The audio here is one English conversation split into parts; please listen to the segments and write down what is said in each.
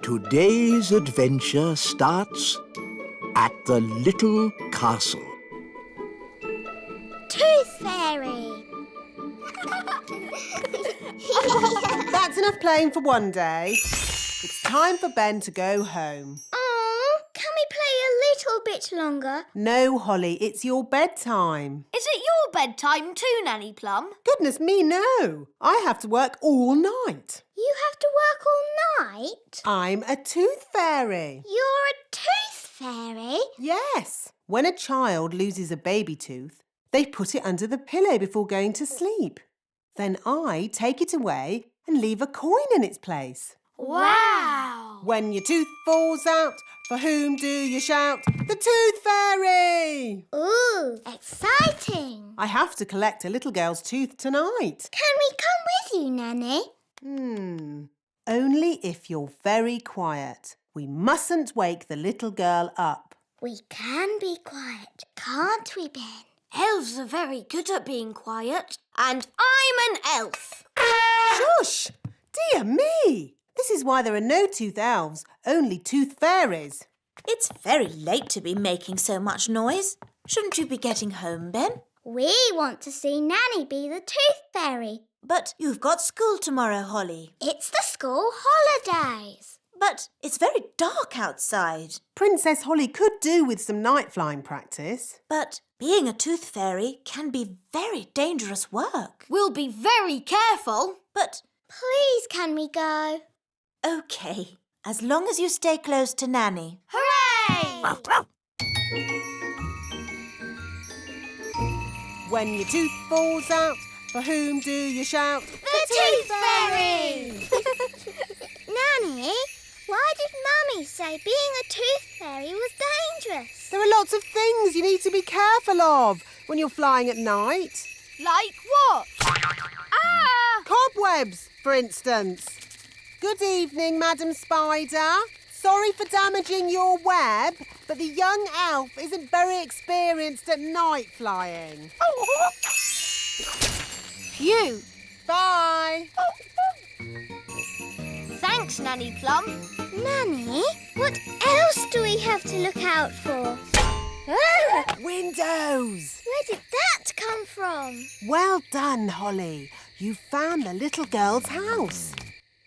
Today's adventure starts at the little castle. Tooth Fairy! That's enough playing for one day. It's time for Ben to go home. Oh, can we play a little bit longer? No, Holly, it's your bedtime. Is it your bedtime too, Nanny Plum? Goodness me, no. I have to work all night. You have to work all night? I'm a tooth fairy. You're a tooth fairy? Yes. When a child loses a baby tooth, they put it under the pillow before going to sleep. Then I take it away and leave a coin in its place. Wow! When your tooth falls out, for whom do you shout? The Tooth Fairy! Ooh, exciting! I have to collect a little girl's tooth tonight. Can we come with you, Nanny? Only if you're very quiet. We mustn't wake the little girl up. We can be quiet, can't we, Ben? Elves are very good at being quiet. And I'm an elf. Shush! Dear me! This is why there are no tooth elves, only tooth fairies. It's very late to be making so much noise. Shouldn't you be getting home, Ben? We want to see Nanny be the Tooth Fairy. But you've got school tomorrow, Holly. It's the school holidays. But it's very dark outside. Princess Holly could do with some night flying practice. But being a tooth fairy can be very dangerous work. We'll be very careful. But Please, can we go? OK, as long as you stay close to Nanny. Hooray! When your tooth falls out, for whom do you shout? The Tooth Fairy! Nanny, why did Mummy say being a tooth fairy was dangerous? There are lots of things you need to be careful of when you're flying at night. Like what? Ah! Cobwebs, for instance. Good evening, Madam Spider. Sorry for damaging your web, but the young elf isn't very experienced at night flying. Phew! Bye. Thanks, Nanny Plum. Nanny, what else do we have to look out for? Ah, Windows. where did that come from? Well done, Holly. You found the little girl's house.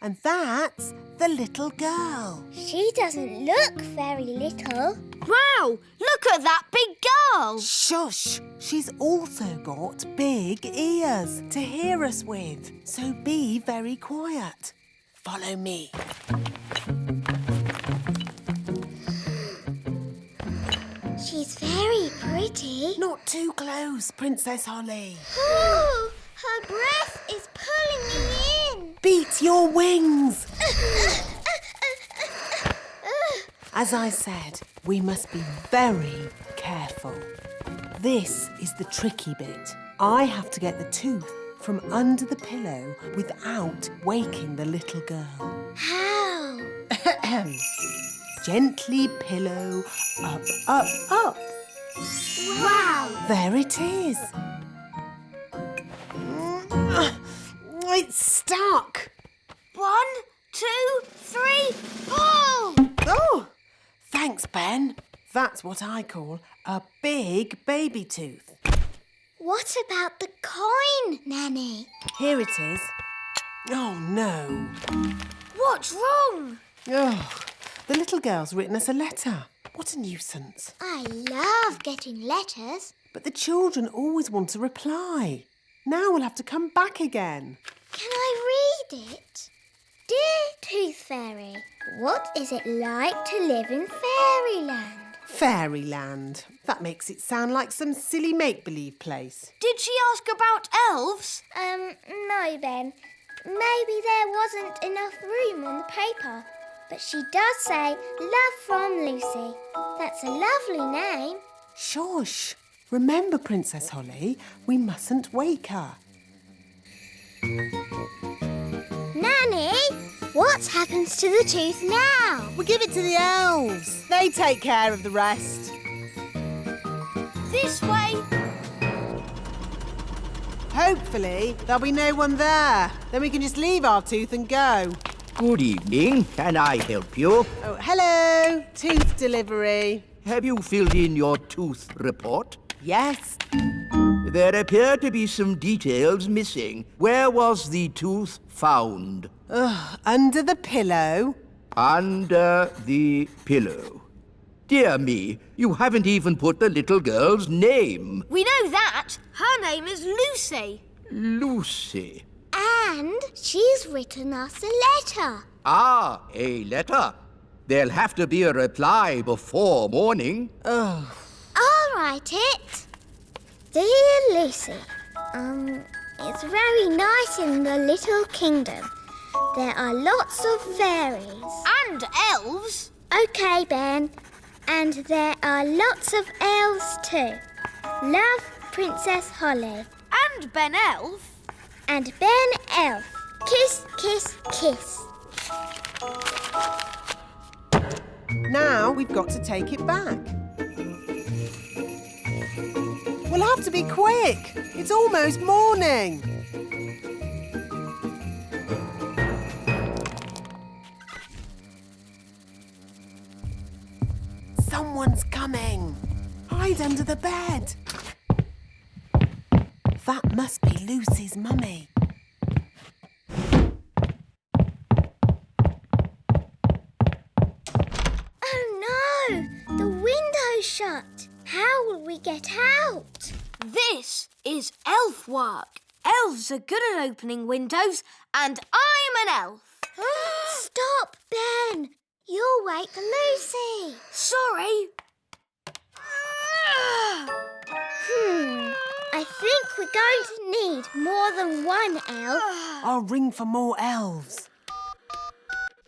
And that's the little girl. She doesn't look very little. Wow! Look at that big girl! Shush! She's also got big ears to hear us with. So be very quiet. Follow me. She's very pretty. Not too close, Princess Holly. Oh, her breath is pulling me in. Beat your wings. As I said, we must be very careful. This is the tricky bit. I have to get the tooth from under the pillow without waking the little girl. How? Gently pillow up, up, up. Wow! There it is. It's stuck. 1, 2, 3, pull! Oh, thanks, Ben. That's what I call a big baby tooth. What about the coin, Nanny? Here it is. Oh, no. What's wrong? Oh, the little girl's written us a letter. What a nuisance. I love getting letters. But the children always want a reply. Now we'll have to come back again. Can I read it? Dear Tooth Fairy, what is it like to live in fairyland? Fairyland. That makes it sound like some silly make-believe place. Did she ask about elves? No, Ben. Maybe there wasn't enough room on the paper. But she does say, love from Lucy. That's a lovely name. Shush. Remember, Princess Holly, we mustn't wake her. Nanny, what happens to the tooth now? We give it to the elves. They take care of the rest. This way. Hopefully, there'll be no one there. Then we can just leave our tooth and go. Good evening. Can I help you? Oh, hello. Tooth delivery. Have you filled in your tooth report? Yes. There appear to be some details missing. Where was the tooth found? Under the pillow. Under the pillow. Dear me, you haven't even put the little girl's name. We know that. Her name is Lucy. Lucy. And she's written us a letter. Ah, a letter. There'll have to be a reply before morning. I'll write it. Dear Lucy, it's very nice in the little kingdom. There are lots of fairies. And elves. Okay, Ben. And there are lots of elves too. Love, Princess Holly. And Ben Elf. And Ben Elf. Kiss, kiss, kiss. Now we've got to take it back. We'll have to be quick. It's almost morning. Someone's coming. Hide under the bed. That must be Lucy's mummy. Oh no! The window's shut. How will we get out? This is elf work. Elves are good at opening windows, and I'm an elf. Stop, Ben. You'll wake Lucy. Sorry. I think we're going to need more than one elf. I'll ring for more elves.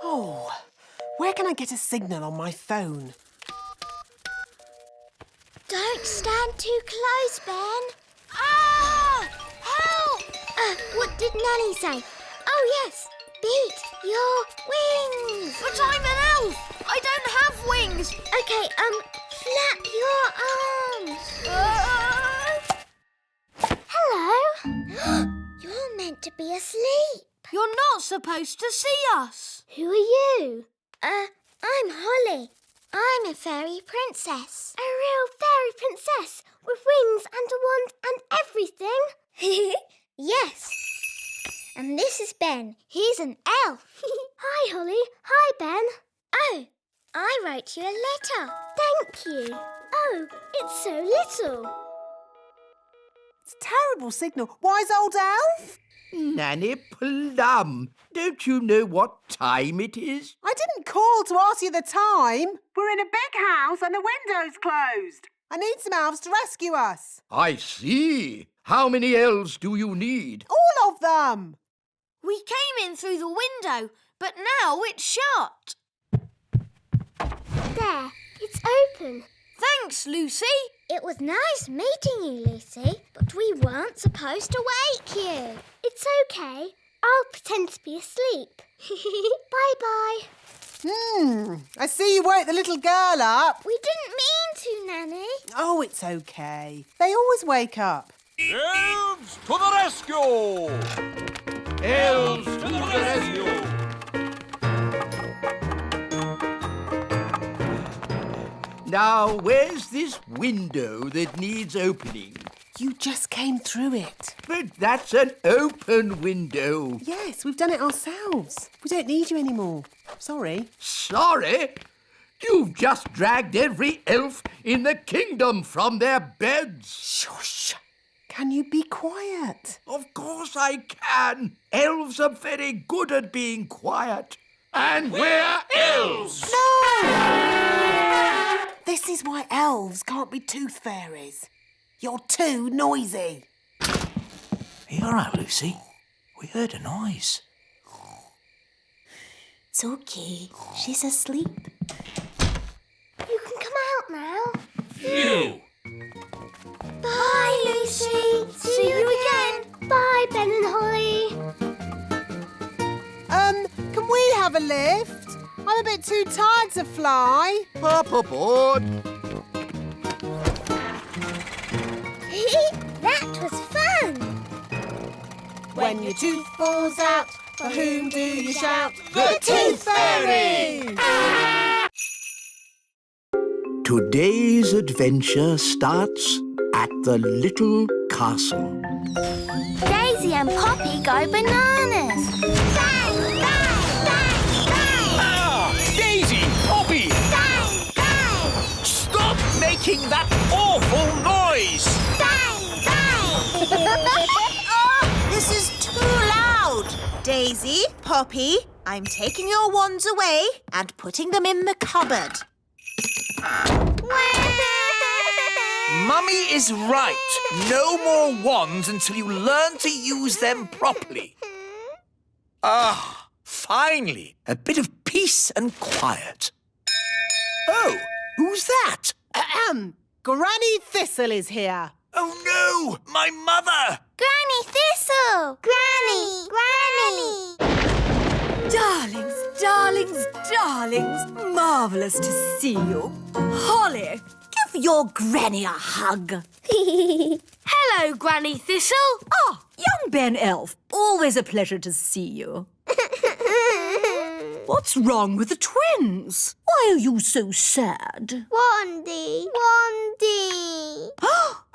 Oh, where can I get a signal on my phone? Don't stand too close, Ben. Ah! Help! What did Nanny say? Oh, yes. Beat your wings. But I'm an elf. I don't have wings. Okay, flap your arms. Hello. You're meant to be asleep. You're not supposed to see us. Who are you? I'm Holly. I'm a fairy princess. A real fairy princess with wings and a wand and everything? Yes. And this is Ben. He's an elf. Hi, Holly. Hi, Ben. Oh, I wrote you a letter. Thank you. Oh, it's so little. It's a terrible signal. Wise old elf? Nanny Plum, don't you know what time it is? I didn't call to ask you the time. We're in a big house and the window's closed. I need some elves to rescue us. I see. How many elves do you need? All of them. We came in through the window, but now it's shut. There, it's open. Thanks, Lucy. It was nice meeting you, Lucy, but we weren't supposed to wake you. It's okay. I'll pretend to be asleep. Bye-bye. I see you woke the little girl up. We didn't mean to, Nanny. Oh, it's okay. They always wake up. Elves to the rescue! Elves to the rescue! Now, where's this window that needs opening? You just came through it. But that's an open window. Yes, we've done it ourselves. We don't need you anymore. Sorry. Sorry? You've just dragged every elf in the kingdom from their beds. Shush. Can you be quiet? Of course I can. Elves are very good at being quiet. And we're elves! No! This is why elves can't be tooth fairies. You're too noisy. Are you all right, Lucy? We heard a noise. It's okay. She's asleep. You can come out now. You! Bye, Lucy. See you again. Bye, Ben and Holly. Can we have a lift? I'm a bit too tired to fly. Up aboard. That was fun. When your tooth falls out, For whom do you shout? The Tooth Fairy! Today's adventure starts at the little castle. Daisy and Poppy go bananas. Bang, bang, bang, bang! Ah! Daisy! Poppy! Bang, bang! Stop making that awful noise! Bang, bang! Oh, this is too loud. Daisy, Poppy, I'm taking your wands away and putting them in the cupboard. Mummy is right. No more wands until you learn to use them properly. Ah, finally, a bit of peace and quiet. Oh, who's that? Granny Thistle is here. Oh no, my mother! Granny Thistle! Granny! Granny! Darlings, darlings, darlings, marvellous to see you. Holly, give your granny a hug. Hello, Granny Thistle. Ah, young Ben Elf, always a pleasure to see you. What's wrong with the twins? Why are you so sad? Wandy! Wandy!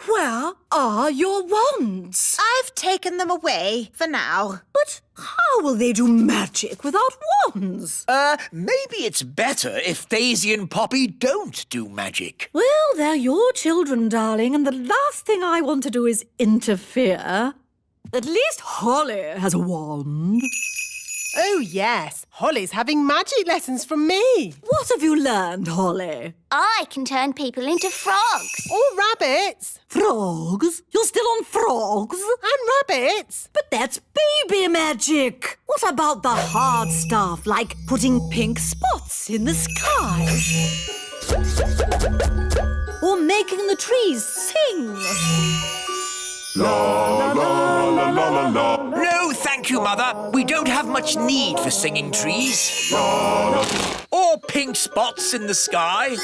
Where are your wands? I've taken them away for now. But how will they do magic without wands? Maybe it's better if Daisy and Poppy don't do magic. Well, they're your children, darling, and the last thing I want to do is interfere. At least Holly has a wand. Oh, yes. Holly's having magic lessons from me. What have you learned, Holly? I can turn people into frogs. Or rabbits. Frogs? You're still on frogs? And rabbits. But that's baby magic. What about the hard stuff, like putting pink spots in the sky? Or making the trees sing? No, thank you, Mother. We don't have much need for singing trees. Or pink spots in the sky.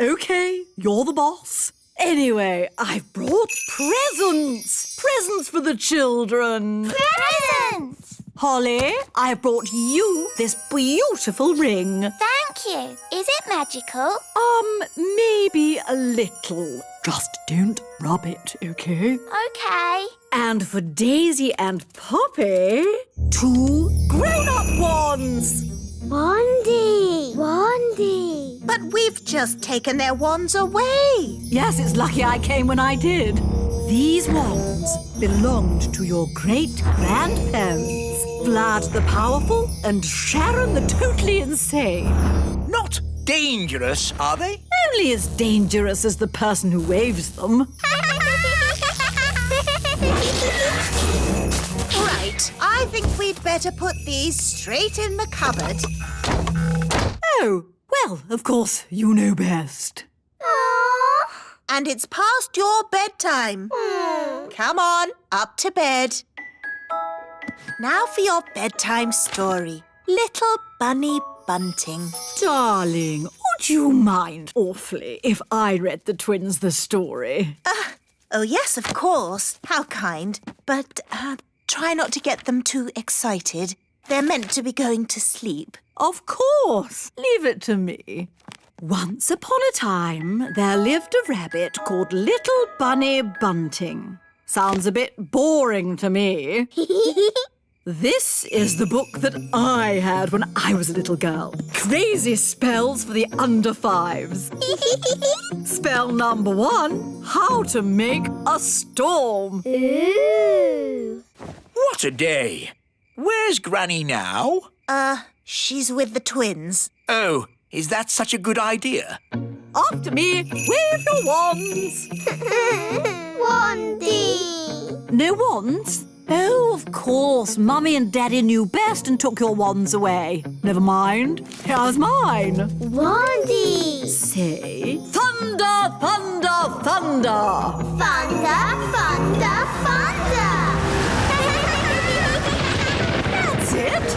OK, you're the boss. Anyway, I've brought presents. Presents for the children. Presents! Holly, I've brought you this beautiful ring. Thank you. Is it magical? Maybe a little. Just don't rub it, OK? Okay. And for Daisy and Poppy, 2 grown-up wands. Wandy! Wandy! But we've just taken their wands away. Yes, it's lucky I came when I did. These wands belonged to your great-grandparents, Vlad the Powerful and Sharon the Totally Insane. Not dangerous, are they? Only as dangerous as the person who waves them. Right, I think we'd better put these straight in the cupboard. Oh, well, of course, you know best. Aww. And it's past your bedtime. Come on, up to bed. Now for your bedtime story. Little Bunny Bunting. Darling, would you mind awfully if I read the twins the story? Oh, yes, of course. How kind. But try not to get them too excited. They're meant to be going to sleep. Of course. Leave it to me. Once upon a time, there lived a rabbit called Little Bunny Bunting. Sounds a bit boring to me. This is the book that I had when I was a little girl. Crazy spells for the under 5s. Spell number 1, how to make a storm. Ooh. What a day. Where's Granny now? She's with the twins. Oh, is that such a good idea? After me, wave your wands. Wandy! No wands? Oh, of course. Mummy and Daddy knew best and took your wands away. Never mind. Here's mine. Wandy! Say, thunder, thunder, thunder. Thunder, thunder, thunder! That's it.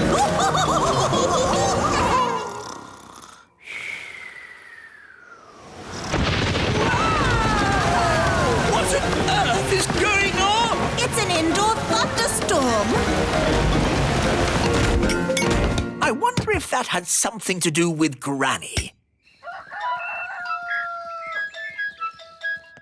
What on earth is going on? It's an indoor thunderstorm. if that had something to do with Granny.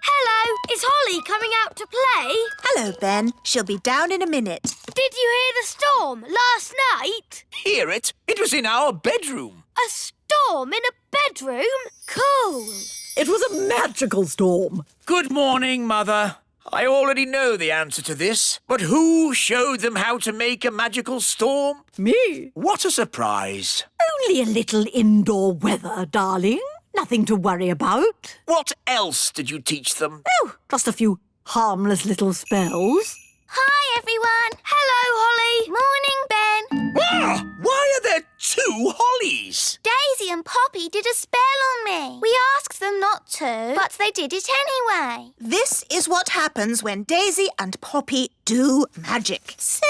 Hello, is Holly coming out to play? Hello, Ben. She'll be down in a minute. Did you hear the storm last night? Hear it? It was in our bedroom. A storm in a bedroom? Cool. It was a magical storm. Good morning, Mother. I already know the answer to this, but who showed them how to make a magical storm? Me? What a surprise. Only a little indoor weather, darling. Nothing to worry about. What else did you teach them? Oh, just a few harmless little spells. Hi, everyone. Hello, Holly. Morning, Ben. Ah, why are there two Hollies? Daisy and Poppy did a spell on me. We asked them not to, but they did it anyway. This is what happens when Daisy and Poppy do magic. So,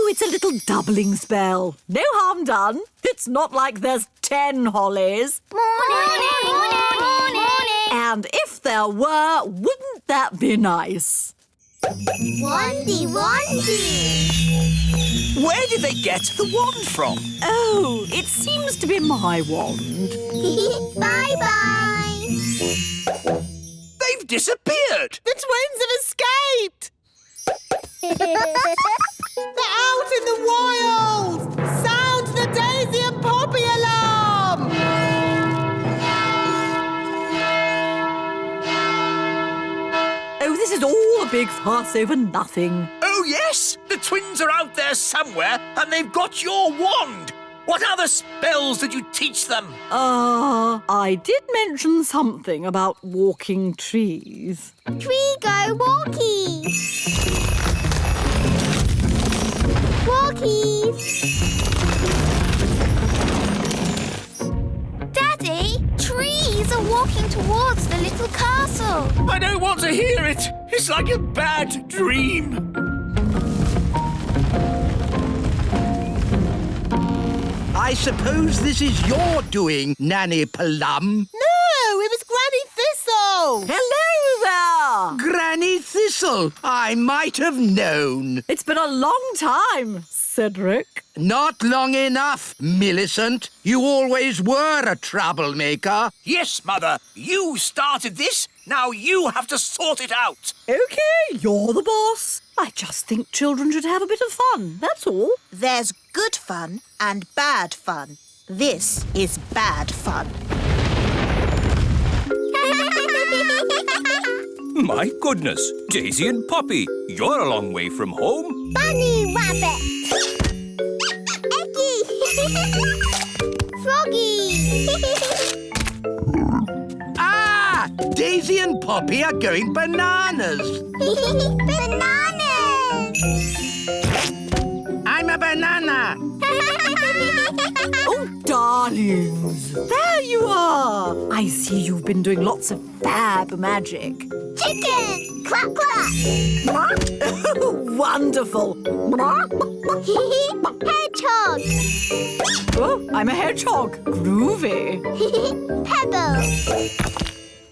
it's a little doubling spell. No harm done. It's not like there's 10 hollies. Morning. And if there were, wouldn't that be nice? Wandy. Where did they get the wand from? Oh, it seems to be my wand. Bye-bye. They've disappeared. The twins have escaped! They're out in the wild! Sound the Daisy and Poppy alarm! Oh, this is all a big fuss over nothing. Oh, yes! The twins are out there somewhere, and they've got your wand. What other spells did you teach them? I did mention something about walking trees. Tree go walkies. Walkies. Daddy, trees are walking towards the little castle. I don't want to hear it. It's like a bad dream. I suppose this is your doing, Nanny Plum. No, it was Granny Thistle! Hello there! Granny Thistle, I might have known. It's been a long time, Cedric. Not long enough, Millicent. You always were a troublemaker. Yes, Mother. You started this. Now you have to sort it out. OK, you're the boss. I just think children should have a bit of fun, that's all. There's good fun and bad fun. This is bad fun. My goodness, Daisy and Poppy, you're a long way from home. Bunny rabbit. Eggy. Froggy. Ah! Daisy and Poppy are going bananas. Bananas. I'm a banana. Oh, darlings, there you are. I see you've been doing lots of fab magic. Chicken. Quack, quack. Wonderful. Hedgehog. Oh, I'm a hedgehog. Groovy. Pebble.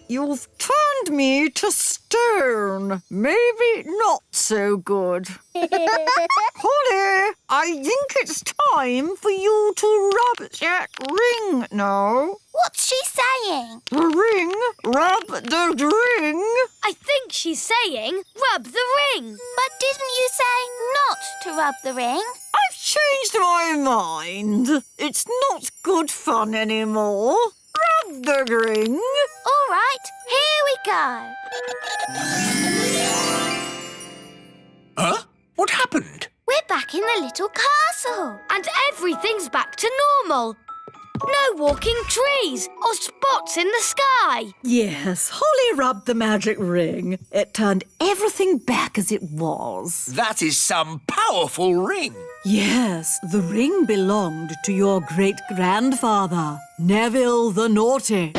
You've turned me to stone. Maybe not so good. Holly, I think it's time for you to rub that ring now. What's she saying? The ring? Rub the ring? I think she's saying rub the ring. But didn't you say not to rub the ring? I've changed my mind. It's not good fun anymore. Rub the ring. All right, here we go. Huh? What happened? We're back in the little castle. And everything's back to normal. No walking trees or spots in the sky. Yes, Holly rubbed the magic ring. It turned everything back as it was. That is some powerful ring. Yes, the ring belonged to your great-grandfather, Neville the Naughty.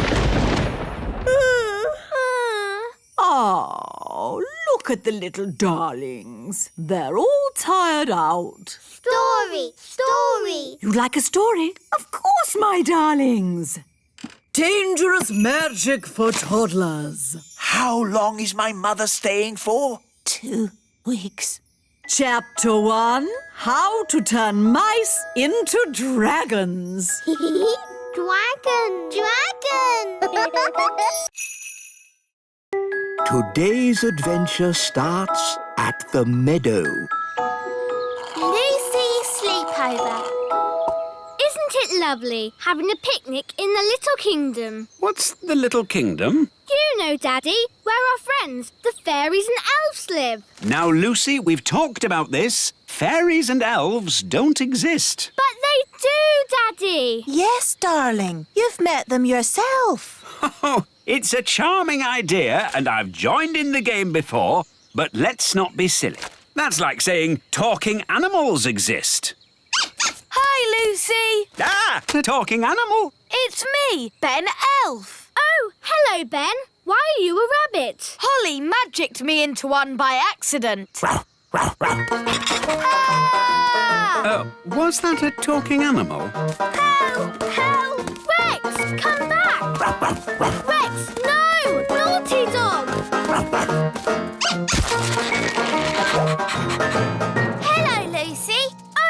Oh, look at the little darlings. They're all tired out. Story. You'd like a story? Of course, my darlings. Dangerous magic for toddlers. How long is my mother staying for? 2 weeks. Chapter 1, How to Turn Mice into Dragons. Dragon! Today's adventure starts at the meadow. Lucy's sleepover. Isn't it lovely having a picnic in the Little Kingdom? What's the Little Kingdom? You know, Daddy, where our friends, the fairies and elves, live. Now, Lucy, we've talked about this. Fairies and elves don't exist. But they do, Daddy. Yes, darling. You've met them yourself. Oh, it's a charming idea, and I've joined in the game before, but let's not be silly. That's like saying talking animals exist. Hi, Lucy. Ah, a talking animal. It's me, Ben Elf. Oh, hello, Ben. Why are you a rabbit? Holly magicked me into one by accident. Was that a talking animal? Help! Help! Rex, come back! Rex, no! Naughty dog! Hello, Lucy.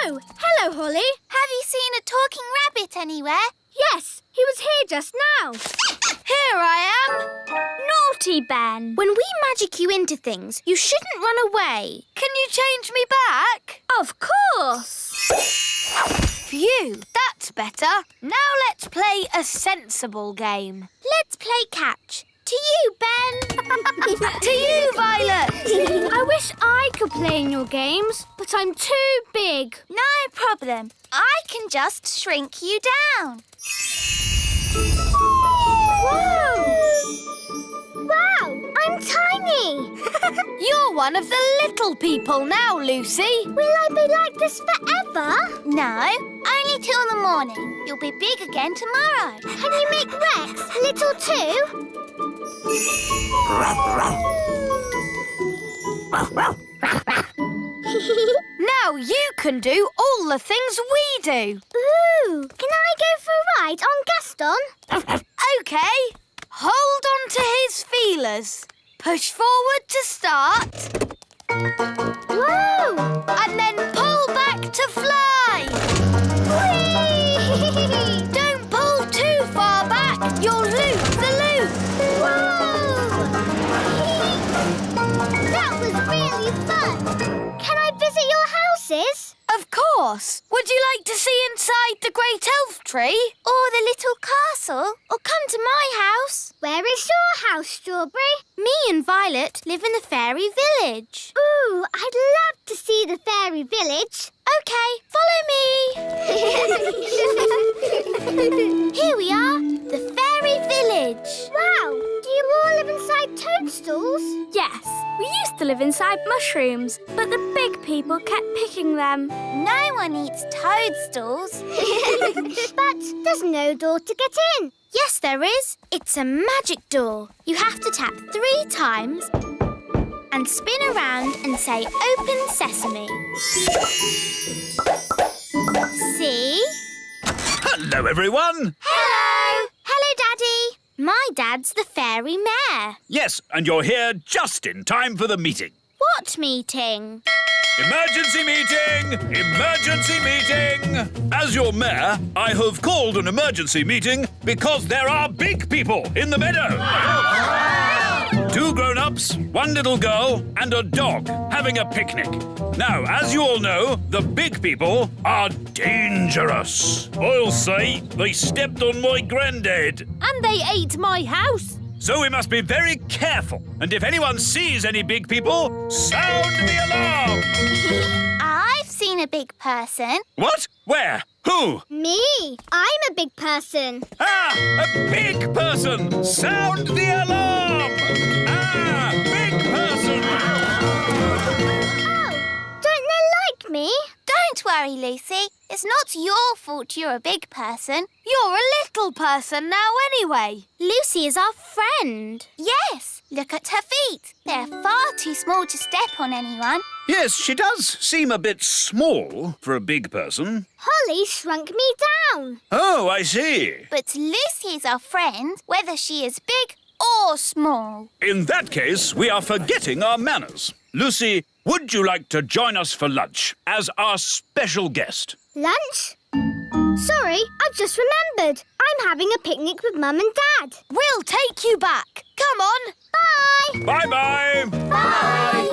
Oh, hello, Holly. Have you seen a talking rabbit anywhere? Yes, he was here just now. Here I am. Naughty Ben. When we magic you into things, you shouldn't run away. Can you change me back? Of course. Phew, that's better. Now let's play a sensible game. Let's play catch. To you, Ben. To you, Violet. I wish I could play in your games, but I'm too big. No problem. I can just shrink you down. Whoa! Wow, I'm tiny. You're one of the little people now, Lucy. Will I be like this forever? No, only till the morning. You'll be big again tomorrow. Can you make Rex little too? Now you can do all the things we do. Ooh, can I go for a ride on Gaston? OK. Hold on to his feelers. Push forward to start. Whoa! And then pull back to fly. Whee! Don't pull too far back. You'll lose the loop. Whoa! That was really fun. Can I visit your houses? Of course. Would you like to see inside the great elf tree? Or the little castle? Or come to my house? Where is your house, Strawberry? Me and Violet live in the fairy village. Ooh, I'd love to see the fairy village. OK, follow me. Here we are, the fairy village. Wow, do you all live inside toadstools? Yes, we used to live inside mushrooms, but the big people kept picking them. No one eats toadstools. But there's no door to get in. Yes, there is. It's a magic door. You have to tap 3 times and spin around and say, "Open Sesame." See? Hello, everyone. Hello! Hello, Daddy. My dad's the fairy mayor. Yes, and you're here just in time for the meeting. What meeting? Emergency meeting! Emergency meeting! As your mayor, I have called an emergency meeting because there are big people in the meadow. 2 grown-ups, 1 little girl, and a dog having a picnic. Now, as you all know, the big people are dangerous. I'll say they stepped on my granddad. And they ate my house. So we must be very careful. And if anyone sees any big people, sound the alarm. I've seen a big person. What? Where? Who? Me. I'm a big person. Ah, a big person! Sound the alarm! Ah, big person! Oh, don't they like me? Don't worry, Lucy. It's not your fault you're a big person. You're a little person now anyway. Lucy is our friend. Yes. Look at her feet. They're far too small to step on anyone. Yes, she does seem a bit small for a big person. Holly shrunk me down. Oh, I see. But Lucy is our friend, whether she is big or small. In that case, we are forgetting our manners. Lucy, would you like to join us for lunch as our special guest? Lunch? Sorry, I've just remembered. I'm having a picnic with Mum and Dad. We'll take you back. Come on. Bye. Bye-bye. Bye.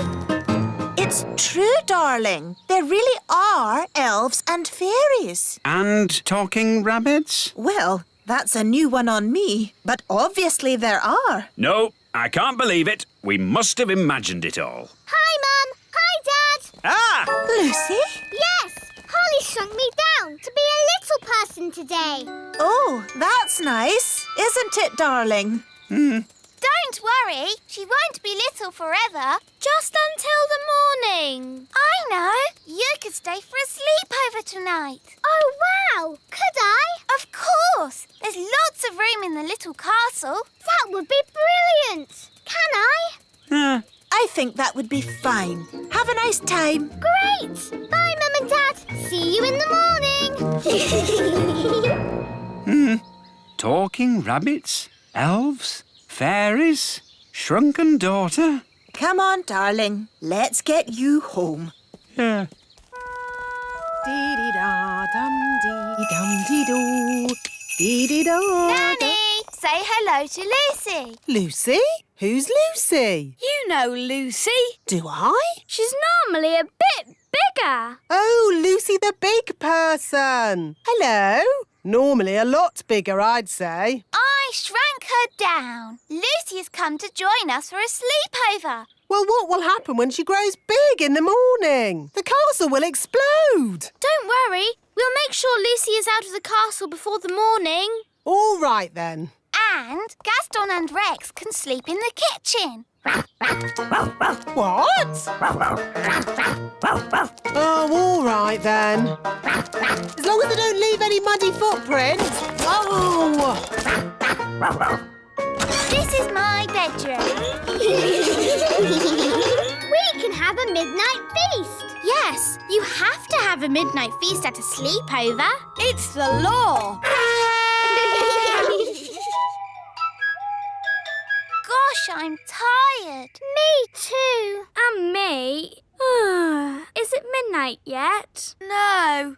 It's true, darling. There really are elves and fairies. And talking rabbits? Well, that's a new one on me, but obviously there are. No, I can't believe it. We must have imagined it all. Hi, Mum. Hi, Dad. Ah! Lucy? Yes, Holly shrunk me down to be a little person today. Oh, that's nice, isn't it, darling? Don't worry. She won't be little forever. Just until the morning. I know. You could stay for a sleepover tonight. Oh, wow. Could I? Of course. There's lots of room in the little castle. That would be brilliant. Can I? I think that would be fine. Have a nice time. Great. Bye, Mum and Dad. See you in the morning. Talking rabbits? Elves? Fairies? Shrunken daughter? Come on, darling. Let's get you home. Yeah. Dee-dee-da-dum-dee-dum-dee-doo. Dee-dee-da. Nanny, say hello to Lucy. Lucy? Who's Lucy? You know Lucy. Do I? She's normally a bit bigger. Oh, Lucy the big person. Hello. Normally a lot bigger, I'd say. I shrank her down. Lucy has come to join us for a sleepover. Well, what will happen when she grows big in the morning? The castle will explode. Don't worry. We'll make sure Lucy is out of the castle before the morning. All right, then. And Gaston and Rex can sleep in the kitchen. What? Oh, all right, then. As long as they don't leave any muddy footprints. Oh! This is my bedroom. We can have a midnight feast. Yes, you have to have a midnight feast at a sleepover. It's the law. Gosh, I'm tired. Me too. And me. Is it midnight yet? No.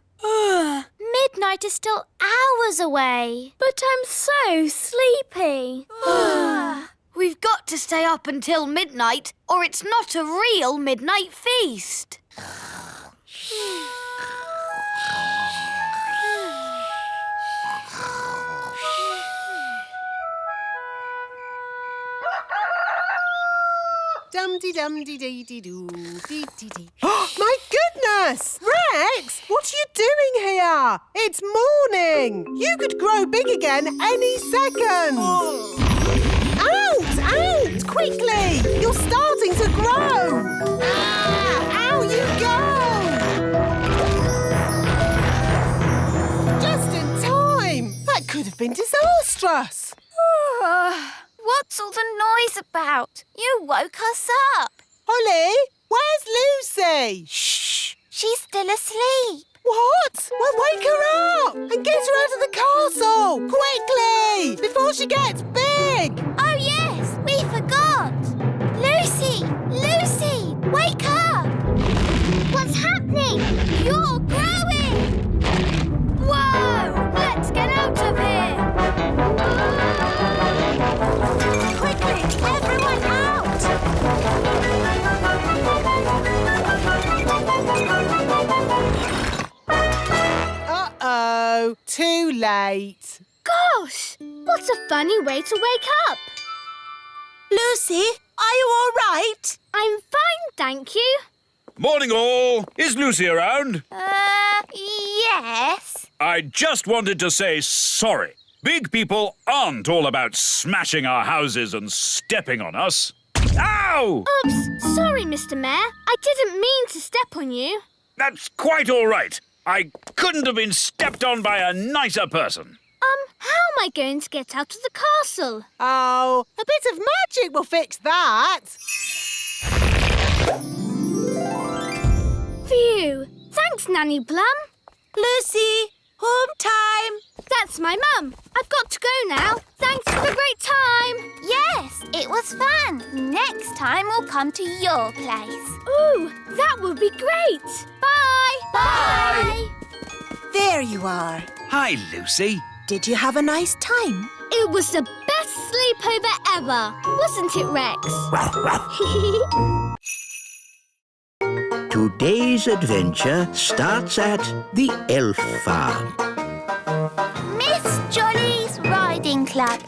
Midnight is still hours away. But I'm so sleepy. We've got to stay up until midnight, or it's not a real midnight feast. Dum-dee-dum-dee-dee-dee-doo, dee-dee-dee. My goodness! Rex, what are you doing here? It's morning. You could grow big again any second. Out! Out! Quickly! You're starting to grow. Out you go! Just in time. That could have been disastrous. What's all the noise about? You woke us up. Holly, where's Lucy? Shh. She's still asleep. What? Well, wake her up and get her out of the castle! Quickly! Before she gets big! Oh, yes, we forgot. Lucy! Lucy! Wake up! What's happening? You're growing! Whoa! Let's get out of here! Quickly! Everyone out! Uh-oh, too late. Gosh, what a funny way to wake up. Lucy, are you all right? I'm fine, thank you. Morning, all. Is Lucy around? Yes. I just wanted to say sorry. Big people aren't all about smashing our houses and stepping on us. Ow! Oops, sorry, Mr. Mayor. I didn't mean to step on you. That's quite all right. I couldn't have been stepped on by a nicer person. How am I going to get out of the castle? Oh, a bit of magic will fix that. Phew. Thanks, Nanny Plum. Lucy, home time. That's my mum. I've got to go now. Thanks for have a great time. Yes, it was fun. Next time we'll come to your place. Ooh, that would be great. Bye. Bye. There you are. Hi, Lucy. Did you have a nice time? It was the best sleepover ever, wasn't it, Rex? Today's adventure starts at the elf farm. Miss Jolly's Riding Club.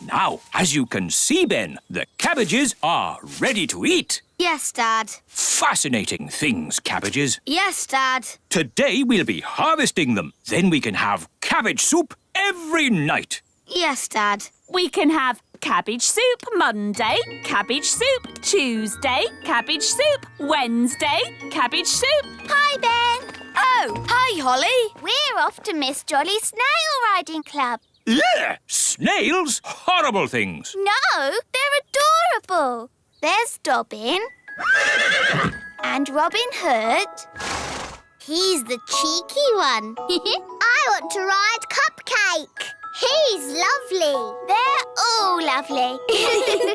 Now, as you can see, Ben, the cabbages are ready to eat. Yes, Dad. Fascinating things, cabbages. Yes, Dad. Today we'll be harvesting them. Then we can have cabbage soup every night. Yes, Dad. We can have cabbage soup Monday, cabbage soup Tuesday, cabbage soup Wednesday, cabbage soup. Hi, Ben. Oh, hi, Holly. We're off to Miss Jolly's Snail Riding Club. Ugh, snails? Horrible things. No, they're adorable. There's Dobbin and Robin Hood. He's the cheeky one. I want to ride Cupcake. He's lovely. They're all lovely.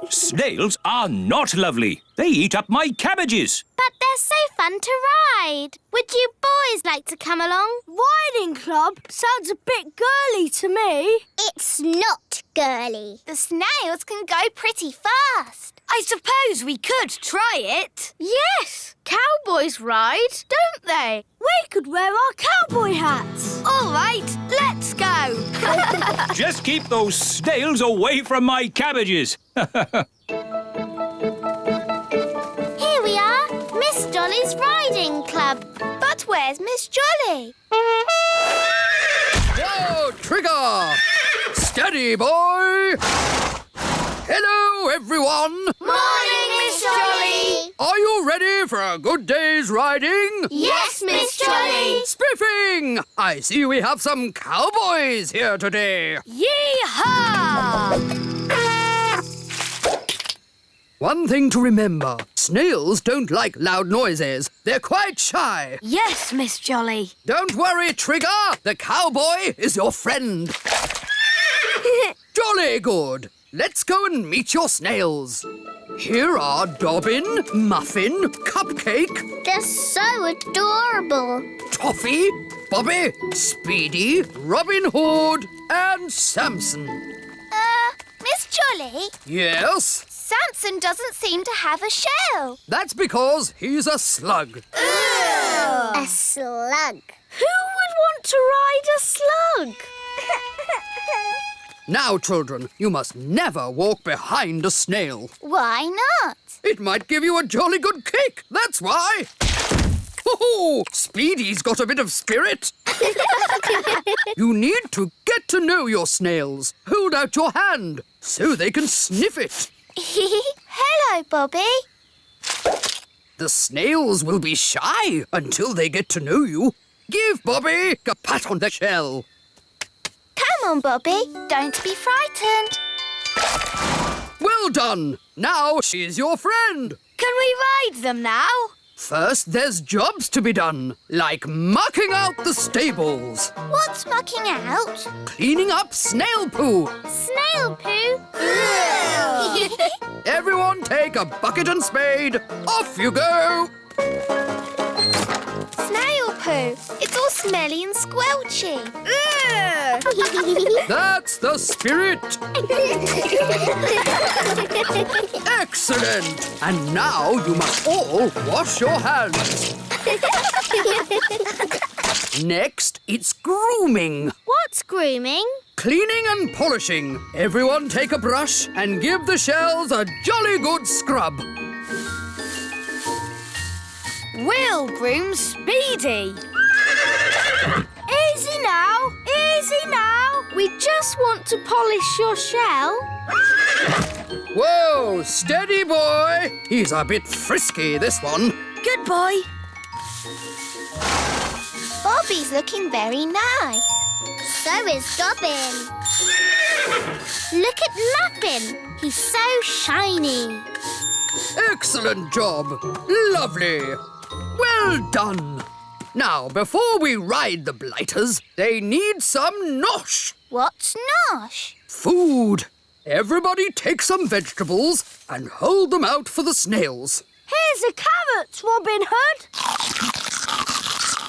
Snails are not lovely. They eat up my cabbages. But they're so fun to ride. Would you boys like to come along? Riding club sounds a bit girly to me. It's not girly. The snails can go pretty fast. I suppose we could try it. Yes, cowboys ride, don't they? We could wear our cowboy hats. All right, let's go. Just keep those snails away from my cabbages. Here we are, Miss Jolly's Riding Club. But where's Miss Jolly? Whoa, Trigger! Steady, boy! Hello, everyone! Morning, Miss Jolly. Are you ready for a good day's riding? Yes, Miss Jolly. Spiffing! I see we have some cowboys here today. Yee-haw! One thing to remember, snails don't like loud noises. They're quite shy. Yes, Miss Jolly. Don't worry, Trigger. The cowboy is your friend. Jolly good. Let's go and meet your snails. Here are Dobbin, Muffin, Cupcake, They're so adorable. Toffee, Bobby, Speedy, Robin Hood, and Samson. Miss Jolly, Yes, Samson doesn't seem to have a shell. that's because he's a slug. A slug. Who would want to ride a slug? Now, children, you must never walk behind a snail. Why not? It might give you a jolly good kick, that's why. Oh, Speedy's got a bit of spirit. You need to get to know your snails. Hold out your hand so they can sniff it. Hello, Bobby. The snails will be shy until they get to know you. Give Bobby a pat on the shell. Come on, Bobby. Don't be frightened. Well done. Now she's your friend. Can we ride them now? First, there's jobs to be done, like mucking out the stables, What's mucking out? cleaning up snail poo. Snail poo. Everyone take a bucket and spade. Off you go. Snail poo. It's all smelly and squelchy. That's the spirit. Excellent. And now you must all wash your hands. Next, it's grooming. What's grooming? Cleaning and polishing. Everyone take a brush and give the shells a jolly good scrub. We'll groom Speedy. Easy now, easy now. We just want to polish your shell. Whoa, steady boy. He's a bit frisky, this one. Good boy. Bobby's looking very nice. So is Dobbin. Look at Muffin. He's so shiny. Excellent job. Lovely. Well done. Now, before we ride the blighters, they need some nosh. What's nosh? Food. Everybody take some vegetables and hold them out for the snails. Here's a carrot, Robin Hood.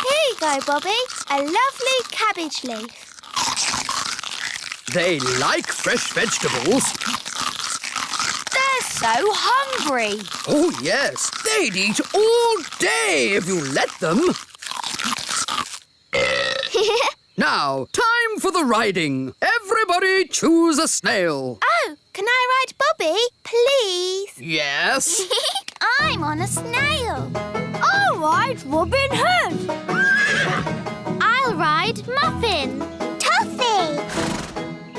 Here you go, Bobby. A lovely cabbage leaf. They like fresh vegetables. They're so hungry. Oh, yes. They'd eat all day if you let them. Now, time for the riding. Everybody choose a snail. Oh, can I ride Bobby, please? Yes. I'm on a snail. I'll ride Robin Hood. I'll ride Muffin. Toffee.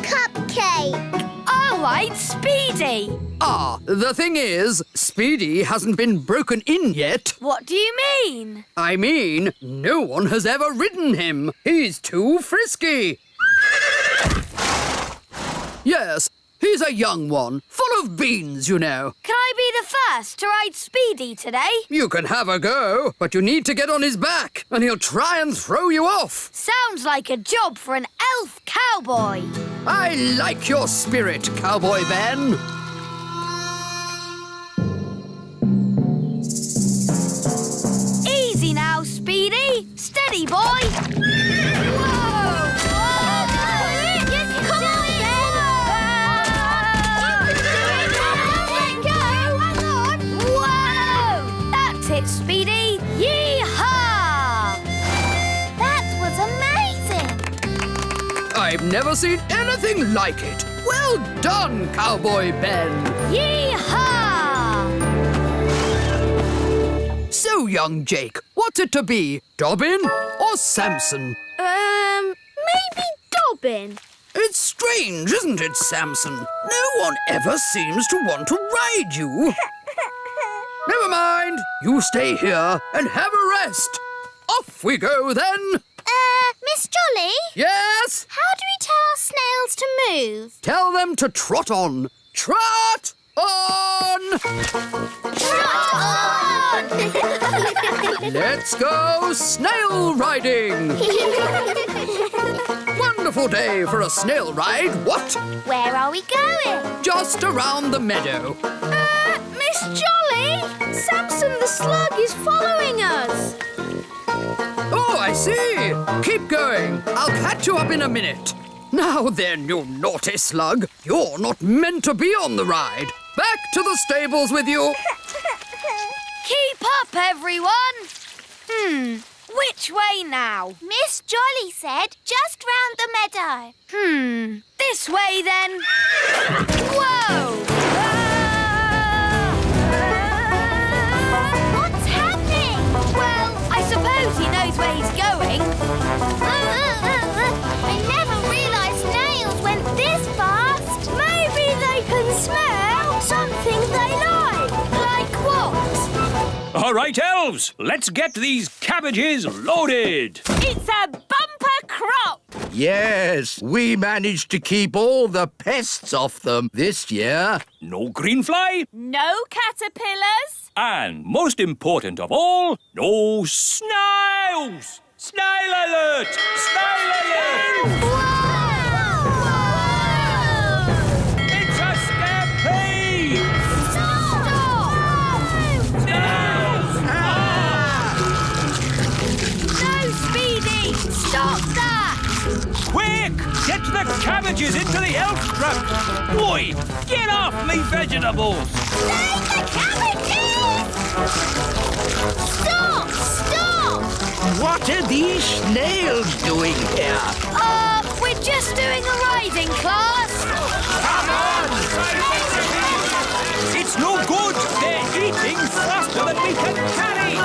Cupcake. I'll ride Speedy. Ah, the thing is, Speedy hasn't been broken in yet. What do you mean? I mean, no one has ever ridden him. He's too frisky. Yes, he's a young one, full of beans, you know. Can I be the first to ride Speedy today? You can have a go, but you need to get on his back, and he'll try and throw you off. Sounds like a job for an elf cowboy. I like your spirit, Cowboy Ben. Easy now, Speedy. Steady, boy. Whoa! Come on, Ben! Whoa! That's it, Speedy. Yee-haw! That was amazing! I've never seen anything like it. Well done, Cowboy Ben. Yee-haw! So, young Jake, what's it to be? Dobbin or Samson? Maybe Dobbin. It's strange, isn't it, Samson? No one ever seems to want to ride you. Never mind. You stay here and have a rest. Off we go, then. Miss Jolly? Yes? How do we tell our snails to move? Tell them to trot on. Trot on! Trot on! Let's go snail riding. Wonderful day for a snail ride, what? Where are we going? Just around the meadow. Miss Jolly! Samson the slug is following us. Oh, I see. Keep going. I'll catch you up in a minute. Now then, you naughty slug. You're not meant to be on the ride. Back to the stables with you. Keep up, everyone. Which way now? Miss Jolly said just round the meadow. This way then. Whoa! What's happening? Well, I suppose he knows where he's going. I never realised snails went this fast. Maybe they can smell something they like. Like what? All right, elves, let's get these cabbages loaded. It's a bumper crop. Yes, we managed to keep all the pests off them this year. No greenfly, No caterpillars. and most important of all, no snails. Snail alert! Snail alert! It's a stampede! No, Speedy! Stop that! Quick! Get the cabbages into the elf truck! Boy, get off me vegetables! Save the cabbages! Stop! Stop! What are these snails doing here? We're just doing a riding class. Come on! It's no good! They're eating faster than we can carry!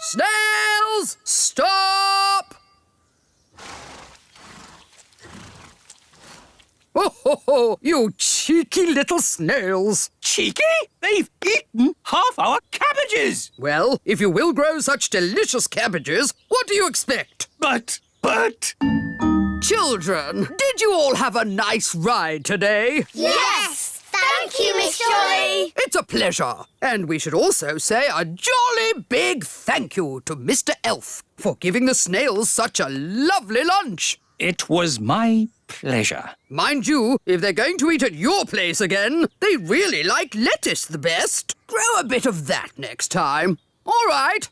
Snails, stop! Oh, you cheeky little snails. Cheeky? They've eaten half our cabbages! Well, if you will grow such delicious cabbages, what do you expect? But... Children, did you all have a nice ride today? Yes! Thank Thank you, Miss Jolly. It's a pleasure. And we should also say a jolly big thank you to Mr. Elf for giving the snails such a lovely lunch. It was my pleasure. Mind you, if they're going to eat at your place again, they really like lettuce the best. Grow a bit of that next time. All right.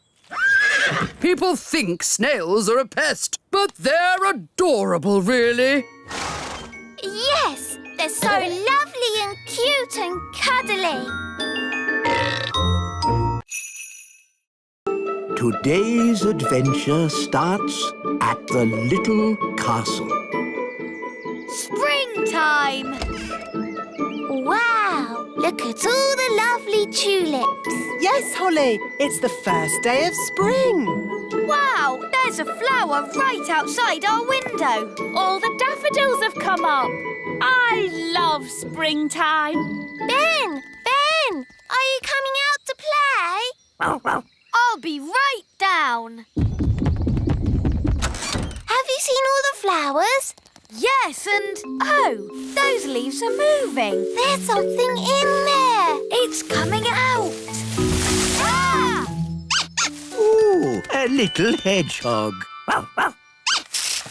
People think snails are a pest, but they're adorable, really. Yes, they're so lovely and cute and cuddly. Today's adventure starts at the little castle. Springtime. Wow, look at all the lovely tulips. Yes, Holly, it's the first day of spring. Wow, there's a flower right outside our window. All the daffodils have come up. I love springtime. Ben, are you coming out to play? I'll be right down. Have you seen all the flowers? Yes, and oh, those leaves are moving. There's something in there. It's coming out. Ah! Ooh, a little hedgehog.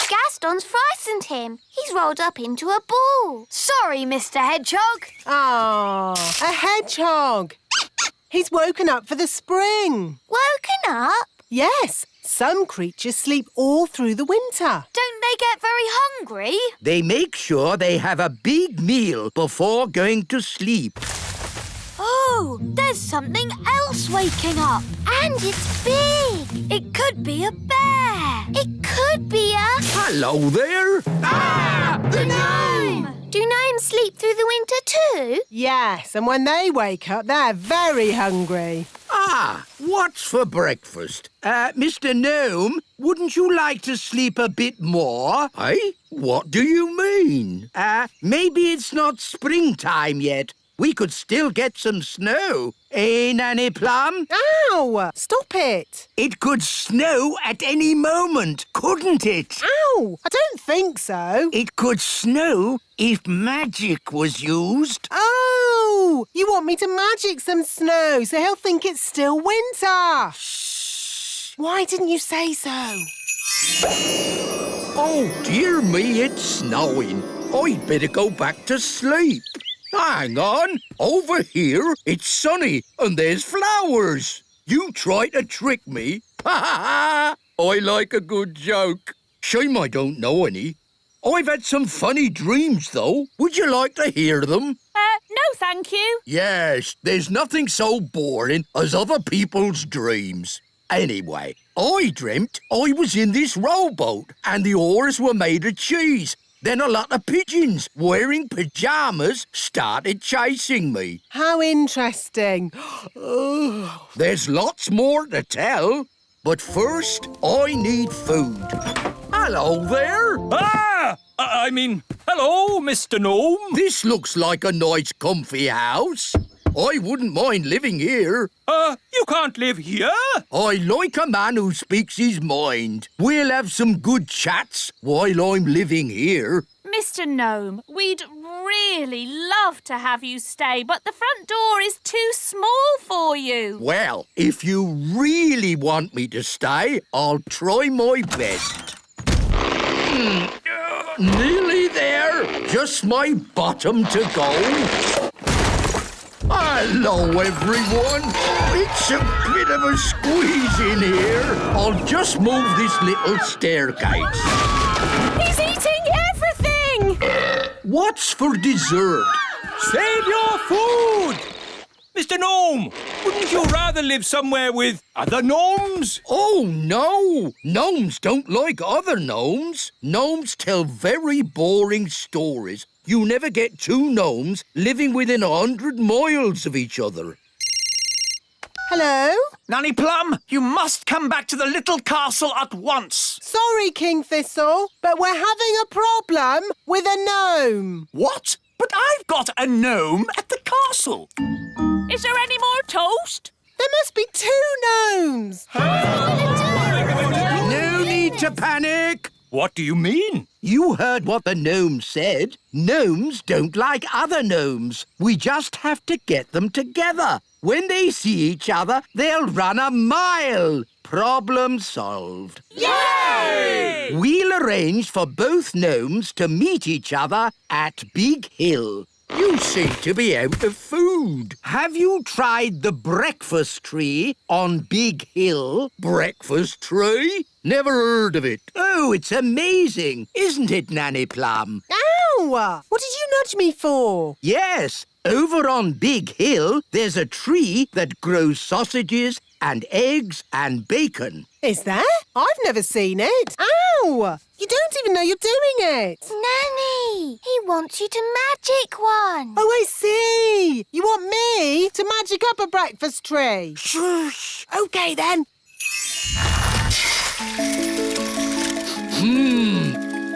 Gaston's frightened him. He's rolled up into a ball. Sorry, Mr. Hedgehog. Ah, a hedgehog. He's woken up for the spring. Woken up? Yes, some creatures sleep all through the winter. Don't they get very hungry? They make sure they have a big meal before going to sleep. Oh, there's something else waking up. And it's big. It could be a bear. It could be a... Hello there. Ah, the gnome! Do gnomes sleep through the winter too? Yes, and when they wake up, they're very hungry. Ah, what's for breakfast? Mr. Gnome, wouldn't you like to sleep a bit more? Eh? What do you mean? Maybe it's not springtime yet. We could still get some snow. Eh, Nanny Plum? Ow! Stop it. It could snow at any moment, couldn't it? Ow! I don't think so. It could snow if magic was used. Oh! You want me to magic some snow so he'll think it's still winter. Shh. Why didn't you say so? Oh, dear me, it's snowing. I'd better go back to sleep. Hang on. Over here, it's sunny and there's flowers. You try to trick me? Ha ha ha! I like a good joke. Shame I don't know any. I've had some funny dreams, though. Would you like to hear them? No, thank you. Yes, there's nothing so boring as other people's dreams. Anyway, I dreamt I was in this rowboat and the oars were made of cheese. Then a lot of pigeons wearing pyjamas started chasing me. How interesting. There's lots more to tell, but first I need food. Hello there. Hello, Mr. Gnome. This looks like a nice comfy house. I wouldn't mind living here. You can't live here. I like a man who speaks his mind. We'll have some good chats while I'm living here. Mr. Gnome, we'd really love to have you stay, but the front door is too small for you. Well, if you really want me to stay, I'll try my best. Nearly there. Just my bottom to go. Hello, everyone. It's a bit of a squeeze in here. I'll just move this little staircase. He's eating everything! What's for dessert? Save your food! Mr. Gnome, wouldn't you rather live somewhere with other gnomes? Oh, no. Gnomes don't like other gnomes. Gnomes tell very boring stories. You never get two gnomes living within 100 miles of each other. Hello? Nanny Plum, you must come back to the little castle at once. Sorry, King Thistle, but we're having a problem with a gnome. What? But I've got a gnome at the castle. Is there any more toast? There must be two gnomes. No need to panic. What do you mean? You heard what the gnome said. Gnomes don't like other gnomes. We just have to get them together. When they see each other, they'll run a mile. Problem solved. Yay! We'll arrange for both gnomes to meet each other at Big Hill. You seem to be out of food. Have you tried the breakfast tree on Big Hill? Breakfast tree? Never heard of it. Oh, it's amazing, isn't it, Nanny Plum? Ow! What did you nudge me for? Yes, over on Big Hill, there's a tree that grows sausages and eggs and bacon. Is there? I've never seen it. Ow! You don't even know you're doing it. Nanny, he wants you to magic one. Oh, I see. You want me to magic up a breakfast tree? Shush. OK, then.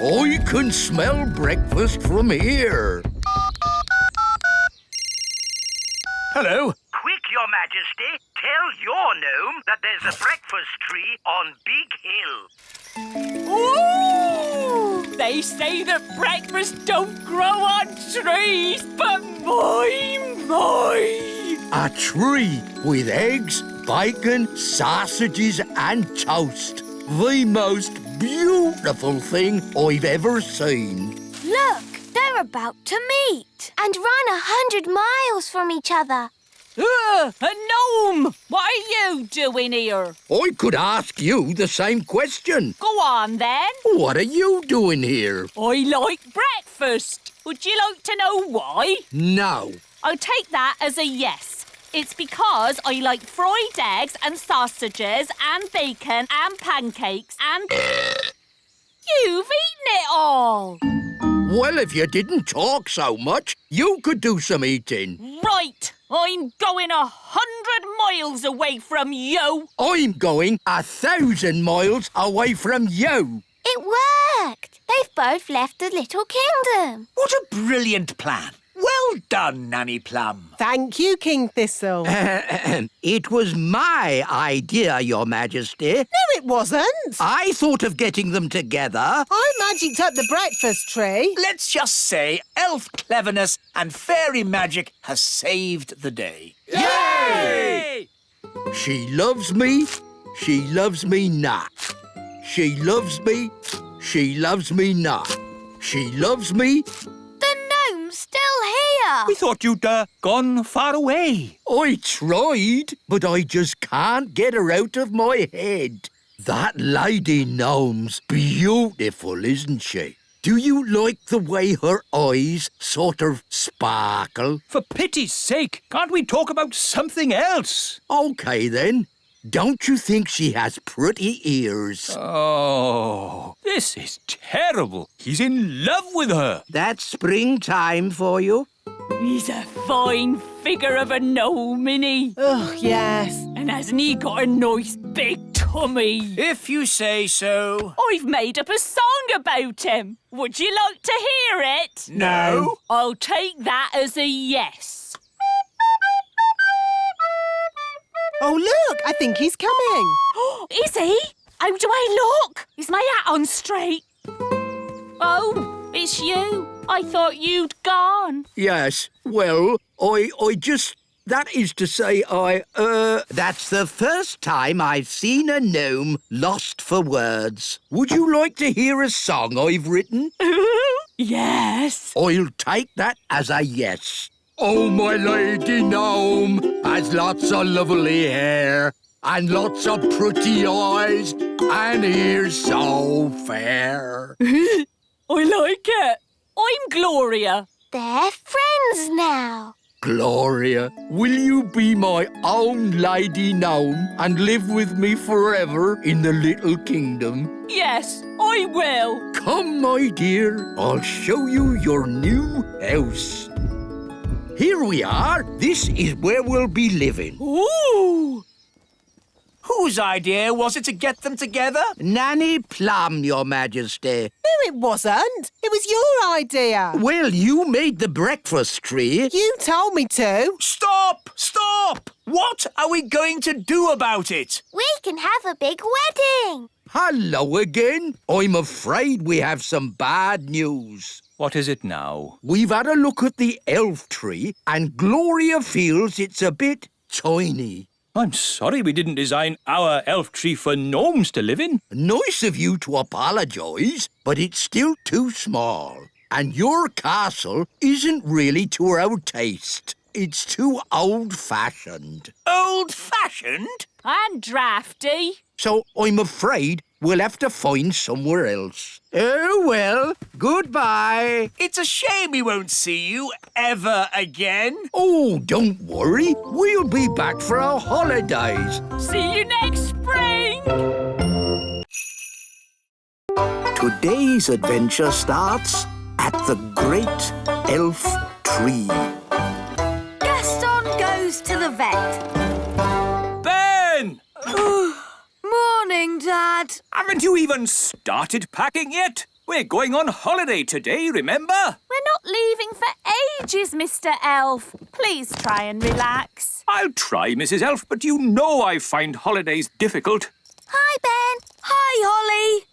I can smell breakfast from here. Hello. Quick, Your Majesty. Tell your gnome that there's a breakfast tree on Big Hill. Ooh! They say that breakfast don't grow on trees, but my. A tree with eggs, bacon, sausages and toast. The most beautiful thing I've ever seen. Look, they're about to meet and run 100 miles from each other. A gnome! What are you doing here? I could ask you the same question. Go on, then. What are you doing here? I like breakfast. Would you like to know why? No. I'll take that as a yes. It's because I like fried eggs and sausages and bacon and pancakes and... You've eaten it all! Well, if you didn't talk so much, you could do some eating. Right! I'm going 100 miles away from you! I'm going 1,000 miles away from you. It worked. They've both left the little kingdom. What a brilliant plan. Well done, Nanny Plum. Thank you, King Thistle. It was my idea, Your Majesty. No, it wasn't. I thought of getting them together. I magicked up the breakfast tree. Let's just say elf cleverness and fairy magic has saved the day. Yay! She loves me. She loves me not. She loves me. She loves me not. She loves me. The gnome's still here. We thought you'd gone far away. I tried, but I just can't get her out of my head. That lady gnome's beautiful, isn't she? Do you like the way her eyes sort of sparkle? For pity's sake, can't we talk about something else? OK, then. Don't you think she has pretty ears? Oh, this is terrible. He's in love with her. That's springtime for you. He's a fine figure of a gnome, isn't he? Oh, yes. And hasn't he got a nice big tummy? If you say so. I've made up a song about him. Would you like to hear it? No. I'll take that as a yes. Oh, look, I think he's coming. Is he? How do I look? Is my hat on straight? Oh, it's you. I thought you'd gone. Yes, well, I just... That is to say, That's the first time I've seen a gnome lost for words. Would you like to hear a song I've written? Yes. I'll take that as a yes. Oh, my lady gnome has lots of lovely hair and lots of pretty eyes and ears so fair. I like it. I'm Gloria. They're friends now. Gloria, will you be my own lady gnome and live with me forever in the little kingdom? Yes, I will. Come, my dear, I'll show you your new house. Here we are. This is where we'll be living. Ooh! Whose idea was it to get them together? Nanny Plum, Your Majesty. No, it wasn't. It was your idea. Well, you made the breakfast tree. You told me to. Stop! Stop! What are we going to do about it? We can have a big wedding. Hello again. I'm afraid we have some bad news. What is it now? We've had a look at the elf tree and Gloria feels it's a bit tiny. I'm sorry we didn't design our elf tree for gnomes to live in. Nice of you to apologise, but it's still too small. And your castle isn't really to our taste. It's too old-fashioned. Old-fashioned? And drafty. So I'm afraid we'll have to find somewhere else. Oh, well, goodbye. It's a shame we won't see you ever again. Oh, don't worry. We'll be back for our holidays. See you next spring. Today's adventure starts at the Great Elf Tree. Gaston goes to the vet. Ben! Morning, Dad. Haven't you even started packing yet? We're going on holiday today, remember? We're not leaving for ages, Mr. Elf. Please try and relax. I'll try, Mrs. Elf, but you know I find holidays difficult. Hi, Ben. Hi, Holly.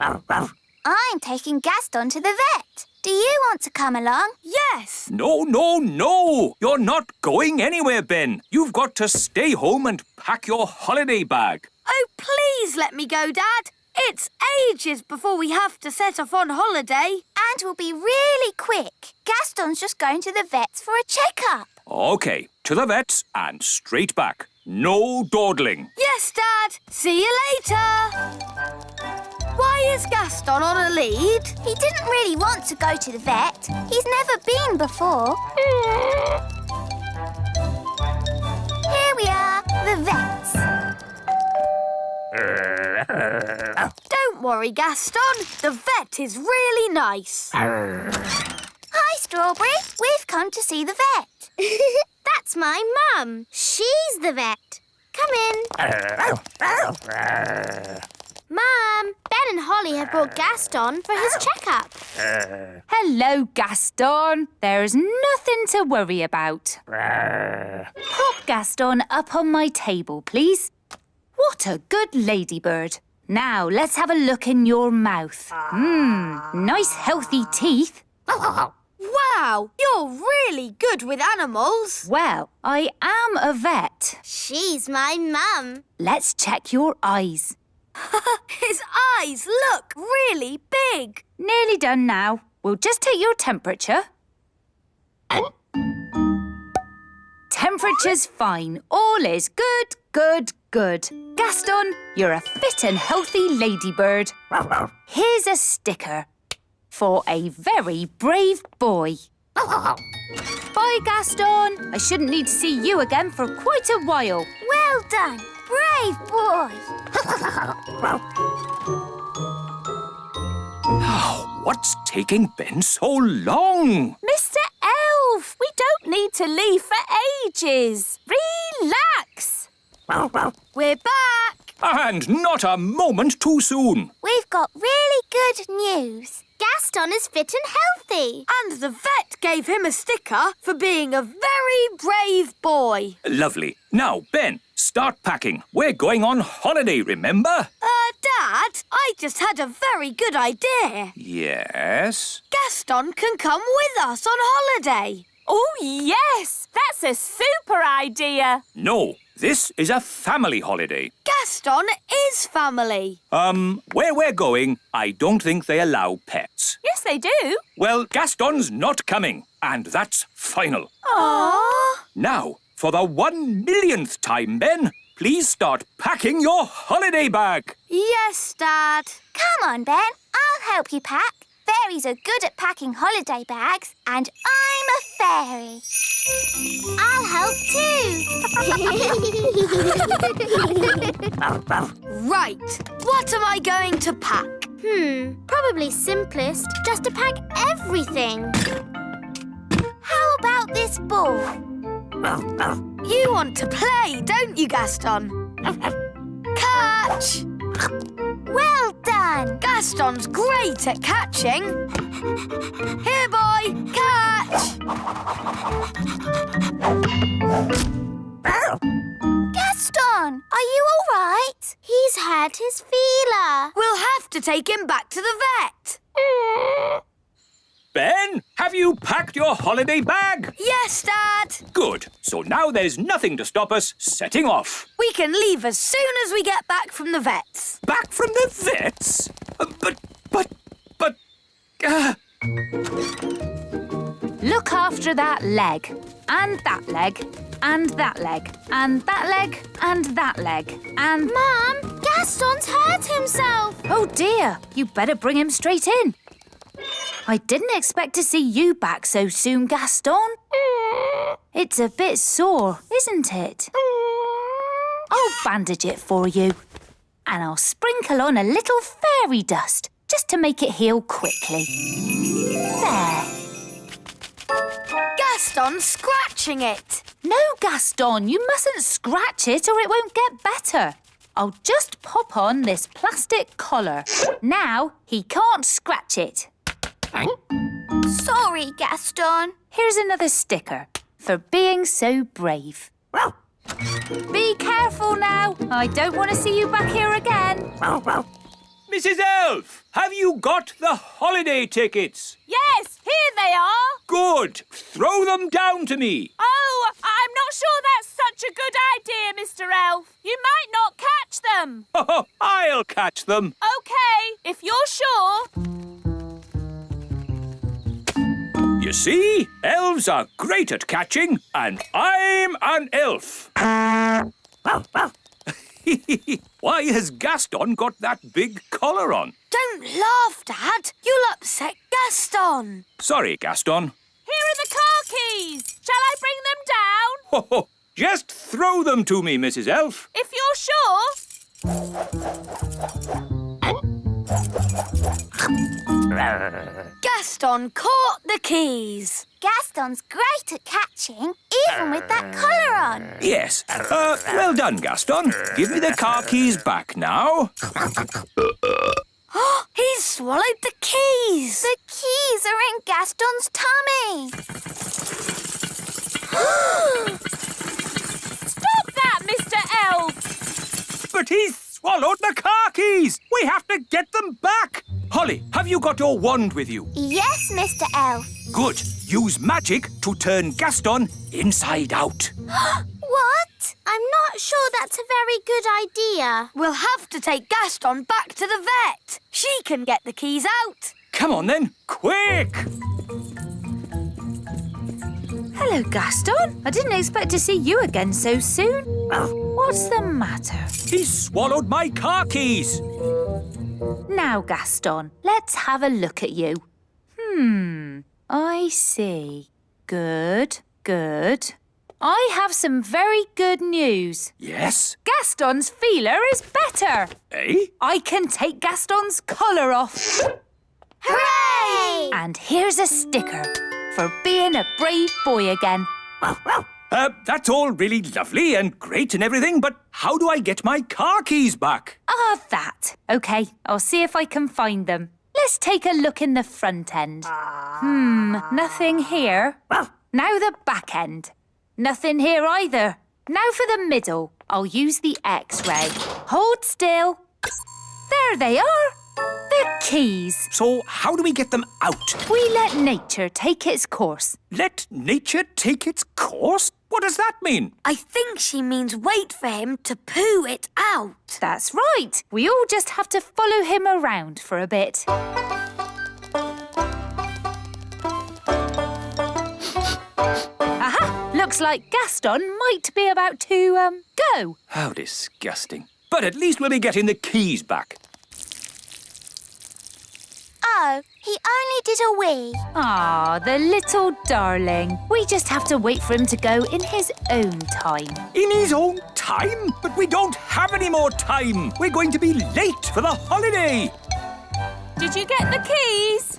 I'm taking Gaston to the vet. Do you want to come along? Yes. No, no, no! You're not going anywhere, Ben. You've got to stay home and pack your holiday bag. Oh, please let me go, Dad. It's ages before we have to set off on holiday. And we'll be really quick. Gaston's just going to the vet's for a checkup. OK, to the vets and straight back. No dawdling. Yes, Dad. See you later. Why is Gaston on a lead? He didn't really want to go to the vet. He's never been before. Here we are, the vets. Don't worry, Gaston. The vet is really nice. Hi, Strawberry. We've come to see the vet. That's my mum. She's the vet. Come in. Mum, Ben and Holly have brought Gaston for his checkup. Hello, Gaston. There's nothing to worry about. Pop Gaston up on my table, please. What a good ladybird. Now, let's have a look in your mouth. Nice healthy teeth. Wow, you're really good with animals. Well, I am a vet. She's my mum. Let's check your eyes. His eyes look really big. Nearly done now. We'll just take your temperature. Temperature's fine. All is good, good, good. Gaston, you're a fit and healthy ladybird. Here's a sticker for a very brave boy. Bye, Gaston. I shouldn't need to see you again for quite a while. Well done. Brave boy. What's taking Ben so long? Mr. Elf, we don't need to leave for ages. Relax. We're back. And not a moment too soon. We've got really good news. Gaston is fit and healthy. And the vet gave him a sticker for being a very brave boy. Lovely. Now, Ben, start packing. We're going on holiday, remember? Dad, I just had a very good idea. Yes? Gaston can come with us on holiday. Oh, yes. That's a super idea. No, this is a family holiday. Gaston is family. Where we're going, I don't think they allow pets. Yes, they do. Well, Gaston's not coming, and that's final. Aww. Now, for the 1 millionth time, Ben, please start packing your holiday bag. Yes, Dad. Come on, Ben. I'll help you pack. Fairies are good at packing holiday bags, and I'm a fairy. I'll help too. Right. What am I going to pack? Probably simplest just to pack everything. How about this ball? You want to play, don't you, Gaston? Catch! Well done. Gaston's great at catching. Here, boy, catch! Gaston! Gaston, are you all right? He's hurt his feeler. We'll have to take him back to the vet. Ben, have you packed your holiday bag? Yes, Dad. Good. So now there's nothing to stop us setting off. We can leave as soon as we get back from the vets. Back from the vets? But... Look after that leg, and that leg, and that leg, and that leg, and that leg, and... Mum, Gaston's hurt himself. Oh dear, you better bring him straight in. I didn't expect to see you back so soon, Gaston. It's a bit sore, isn't it? I'll bandage it for you. And I'll sprinkle on a little fairy dust, just to make it heal quickly. There. Gaston's scratching it. No, Gaston, you mustn't scratch it or it won't get better. I'll just pop on this plastic collar. Now he can't scratch it. Sorry, Gaston. Here's another sticker for being so brave. Be careful now. I don't want to see you back here again. Mrs. Elf, have you got the holiday tickets? Yes, here they are. Good. Throw them down to me. Oh, I'm not sure that's such a good idea, Mr. Elf. You might not catch them. Oh, I'll catch them. OK, if you're sure. You see, elves are great at catching, and I'm an elf. Why has Gaston got that big collar on? Don't laugh, Dad. You'll upset Gaston. Sorry, Gaston. Here are the car keys. Shall I bring them down? Oh, just throw them to me, Mrs. Elf. If you're sure. Gaston caught the keys. Gaston's great at catching, even with that collar on. Yes. Well done, Gaston. Give me the car keys back now. He's swallowed the keys. The keys are in Gaston's tummy. Stop that, Mr. Elf! But he's swallowed the car keys. We have to get them back. Holly, have you got your wand with you? Yes, Mr. Elf. Good. Use magic to turn Gaston inside out. What? I'm not sure that's a very good idea. We'll have to take Gaston back to the vet. She can get the keys out. Come on then, quick! Hello, Gaston. I didn't expect to see you again so soon. What's the matter? He swallowed my car keys. Now, Gaston, let's have a look at you. I see. Good, good. I have some very good news. Yes? Gaston's feeler is better. Eh? I can take Gaston's collar off. Hooray! And here's a sticker for being a brave boy again. That's all really lovely and great and everything, but how do I get my car keys back? That. OK, I'll see if I can find them. Let's take a look in the front end. Nothing here. Now the back end. Nothing here either. Now for the middle. I'll use the X-ray. Hold still. There they are. The keys. So how do we get them out? We let nature take its course. Let nature take its course? What does that mean? I think she means wait for him to poo it out. That's right. We all just have to follow him around for a bit. Aha! Looks like Gaston might be about to, go. How disgusting. But at least we'll be getting the keys back. Oh, he only did a wee. Ah, the little darling. We just have to wait for him to go in his own time. In his own time? But we don't have any more time. We're going to be late for the holiday. Did you get the keys?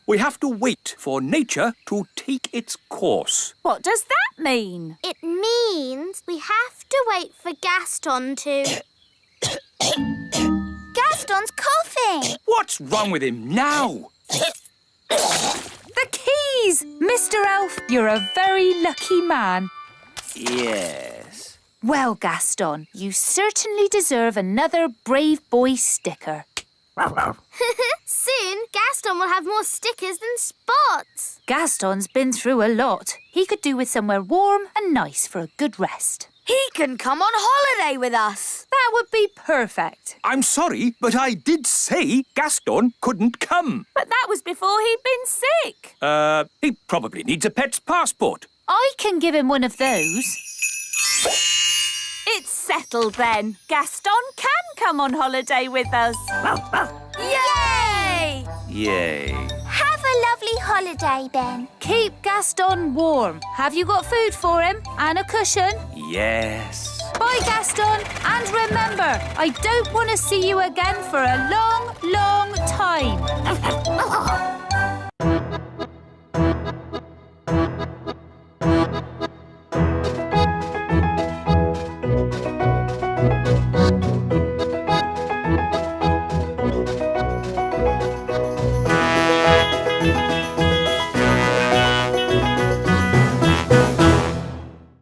We have to wait for nature to take its course. What does that mean? It means we have to wait for Gaston to... Gaston's coughing. What's wrong with him now? The keys! Mr. Elf, you're a very lucky man. Yes. Well, Gaston, you certainly deserve another Brave Boy sticker. Soon, Gaston will have more stickers than Spots. Gaston's been through a lot. He could do with somewhere warm and nice for a good rest. He can come on holiday with us. That would be perfect. I'm sorry, but I did say Gaston couldn't come. But that was before he'd been sick. He probably needs a pet's passport. I can give him one of those. It's settled then. Gaston can come on holiday with us. Yay! Yay. Have a lovely holiday, Ben. Keep Gaston warm. Have you got food for him? And a cushion? Yes. Bye, Gaston. And remember, I don't want to see you again for a long, long time.